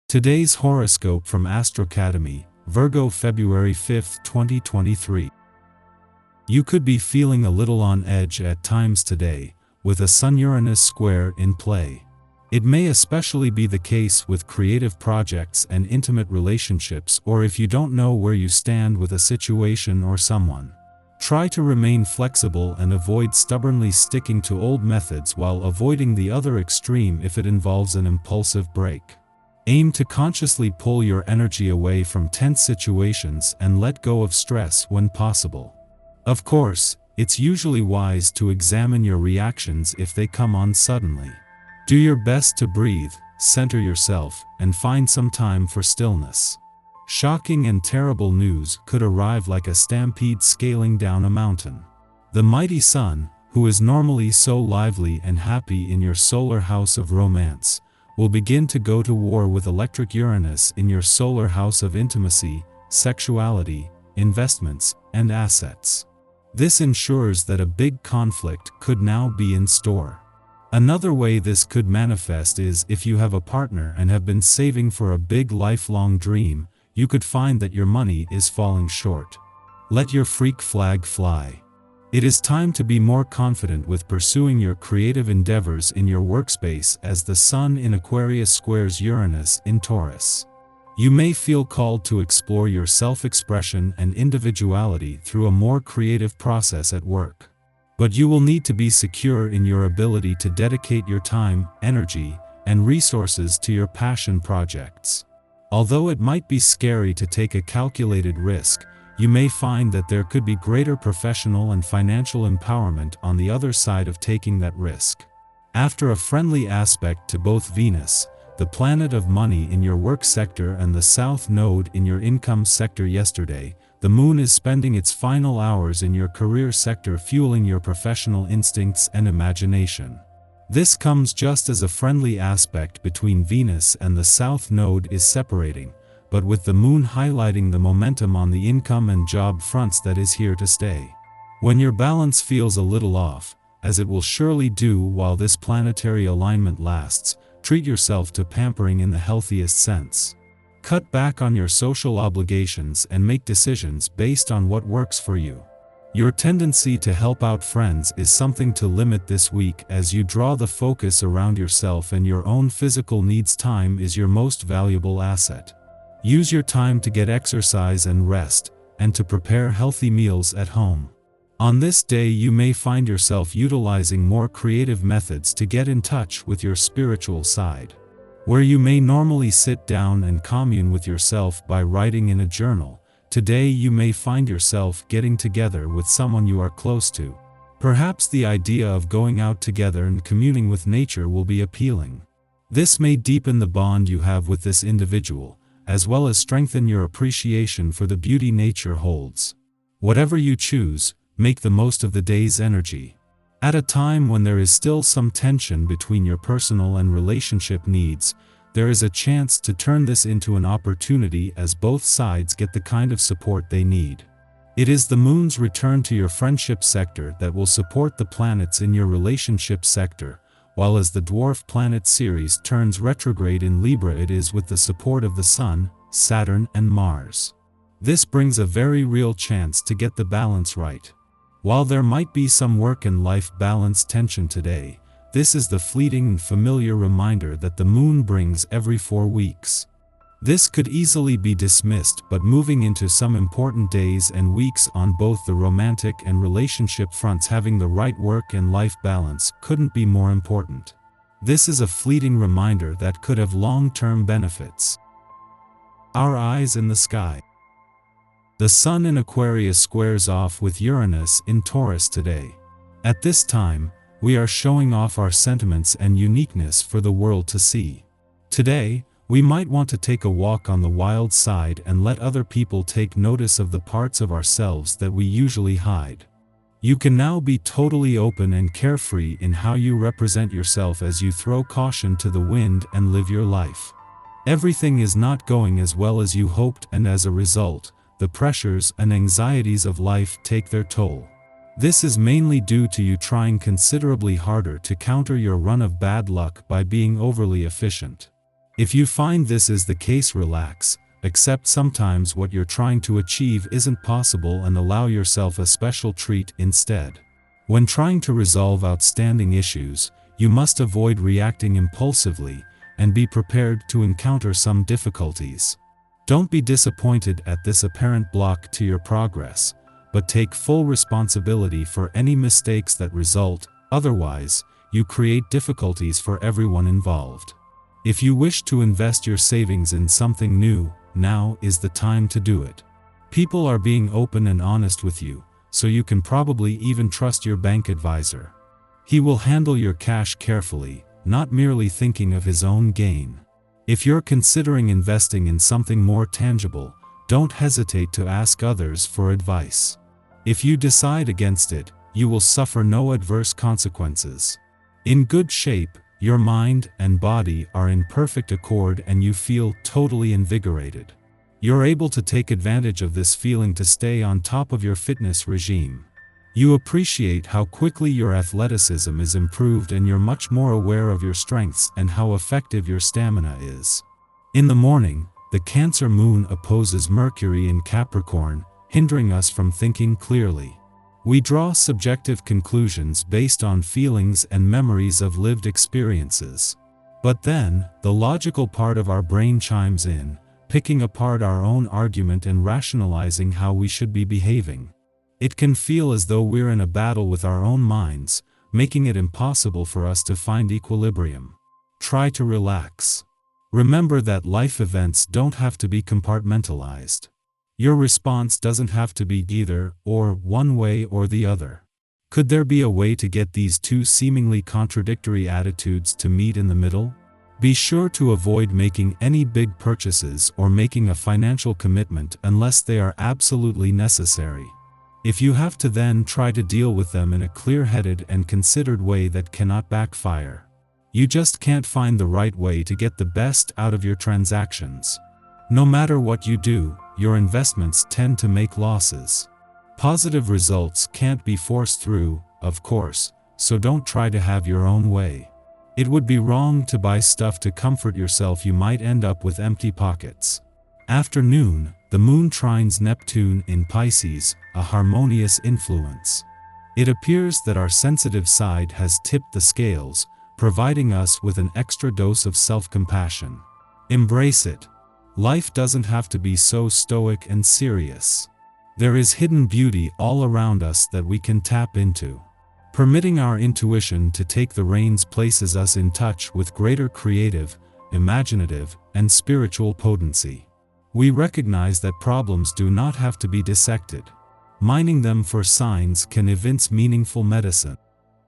Today's horoscope from Astrocademy, Virgo February 5, 2023. You could be feeling a little on edge at times today, with a Sun-Uranus square in play. It may especially be the case with creative projects and intimate relationships, or if you don't know where you stand with a situation or someone. Try to remain flexible and avoid stubbornly sticking to old methods while avoiding the other extreme if it involves an impulsive break. Aim to consciously pull your energy away from tense situations and let go of stress when possible. Of course, it's usually wise to examine your reactions if they come on suddenly. Do your best to breathe, center yourself, and find some time for stillness. Shocking and terrible news could arrive like a stampede scaling down a mountain. The mighty Sun, who is normally so lively and happy in your solar house of romance, will begin to go to war with electric Uranus in your solar house of intimacy, sexuality, investments, and assets. This ensures that a big conflict could now be in store. Another way this could manifest is if you have a partner and have been saving for a big lifelong dream, you could find that your money is falling short. Let your freak flag fly. It is time to be more confident with pursuing your creative endeavors in your workspace as the Sun in Aquarius squares Uranus in Taurus. You may feel called to explore your self-expression and individuality through a more creative process at work. But you will need to be secure in your ability to dedicate your time, energy, and resources to your passion projects. Although it might be scary to take a calculated risk, you may find that there could be greater professional and financial empowerment on the other side of taking that risk. After a friendly aspect to both Venus, the planet of money in your work sector, and the South Node in your income sector yesterday, the Moon is spending its final hours in your career sector, fueling your professional instincts and imagination. This comes just as a friendly aspect between Venus and the South Node is separating, but with the Moon highlighting the momentum on the income and job fronts that is here to stay. When your balance feels a little off, as it will surely do while this planetary alignment lasts, treat yourself to pampering in the healthiest sense. Cut back on your social obligations and make decisions based on what works for you. Your tendency to help out friends is something to limit this week as you draw the focus around yourself, and your own physical needs. Time is your most valuable asset. Use your time to get exercise and rest, and to prepare healthy meals at home. On this day you may find yourself utilizing more creative methods to get in touch with your spiritual side. Where you may normally sit down and commune with yourself by writing in a journal, today you may find yourself getting together with someone you are close to. Perhaps the idea of going out together and communing with nature will be appealing. This may deepen the bond you have with this individual, as well as strengthen your appreciation for the beauty nature holds. Whatever you choose, make the most of the day's energy. At a time when there is still some tension between your personal and relationship needs, there is a chance to turn this into an opportunity as both sides get the kind of support they need. It is the Moon's return to your friendship sector that will support the planets in your relationship sector, while as the dwarf planet Ceres turns retrograde in Libra, it is with the support of the Sun, Saturn, and Mars. This brings a very real chance to get the balance right. While there might be some work and life balance tension today, this is the fleeting and familiar reminder that the Moon brings every 4 weeks. This could easily be dismissed, but moving into some important days and weeks on both the romantic and relationship fronts, having the right work and life balance couldn't be more important. This is a fleeting reminder that could have long-term benefits. Our eyes in the sky. The Sun in Aquarius squares off with Uranus in Taurus today. At this time, we are showing off our sentiments and uniqueness for the world to see. Today, we might want to take a walk on the wild side and let other people take notice of the parts of ourselves that we usually hide. You can now be totally open and carefree in how you represent yourself as you throw caution to the wind and live your life. Everything is not going as well as you hoped, and as a result, the pressures and anxieties of life take their toll. This is mainly due to you trying considerably harder to counter your run of bad luck by being overly efficient. If you find this is the case, relax, accept sometimes what you're trying to achieve isn't possible and allow yourself a special treat instead. When trying to resolve outstanding issues, you must avoid reacting impulsively and be prepared to encounter some difficulties. Don't be disappointed at this apparent block to your progress, but take full responsibility for any mistakes that result, otherwise, you create difficulties for everyone involved. If you wish to invest your savings in something new, now is the time to do it. People are being open and honest with you, so you can probably even trust your bank advisor. He will handle your cash carefully, not merely thinking of his own gain. If you're considering investing in something more tangible, don't hesitate to ask others for advice. If you decide against it, you will suffer no adverse consequences. In good shape, your mind and body are in perfect accord and you feel totally invigorated. You're able to take advantage of this feeling to stay on top of your fitness regime. You appreciate how quickly your athleticism is improved and you're much more aware of your strengths and how effective your stamina is. In the morning, the Cancer moon opposes Mercury in Capricorn, hindering us from thinking clearly. We draw subjective conclusions based on feelings and memories of lived experiences. But then, the logical part of our brain chimes in, picking apart our own argument and rationalizing how we should be behaving. It can feel as though we're in a battle with our own minds, making it impossible for us to find equilibrium. Try to relax. Remember that life events don't have to be compartmentalized. Your response doesn't have to be either or one way or the other. Could there be a way to get these two seemingly contradictory attitudes to meet in the middle? Be sure to avoid making any big purchases or making a financial commitment unless they are absolutely necessary. If you have to, then try to deal with them in a clear-headed and considered way that cannot backfire. You just can't find the right way to get the best out of your transactions. No matter what you do, your investments tend to make losses. Positive results can't be forced through, of course, so don't try to have your own way. It would be wrong to buy stuff to comfort yourself. You might end up with empty pockets. Afternoon, the moon trines Neptune in Pisces, a harmonious influence. It appears that our sensitive side has tipped the scales, providing us with an extra dose of self-compassion. Embrace it. Life doesn't have to be so stoic and serious. There is hidden beauty all around us that we can tap into. Permitting our intuition to take the reins places us in touch with greater creative, imaginative, and spiritual potency. We recognize that problems do not have to be dissected. Mining them for signs can evince meaningful medicine.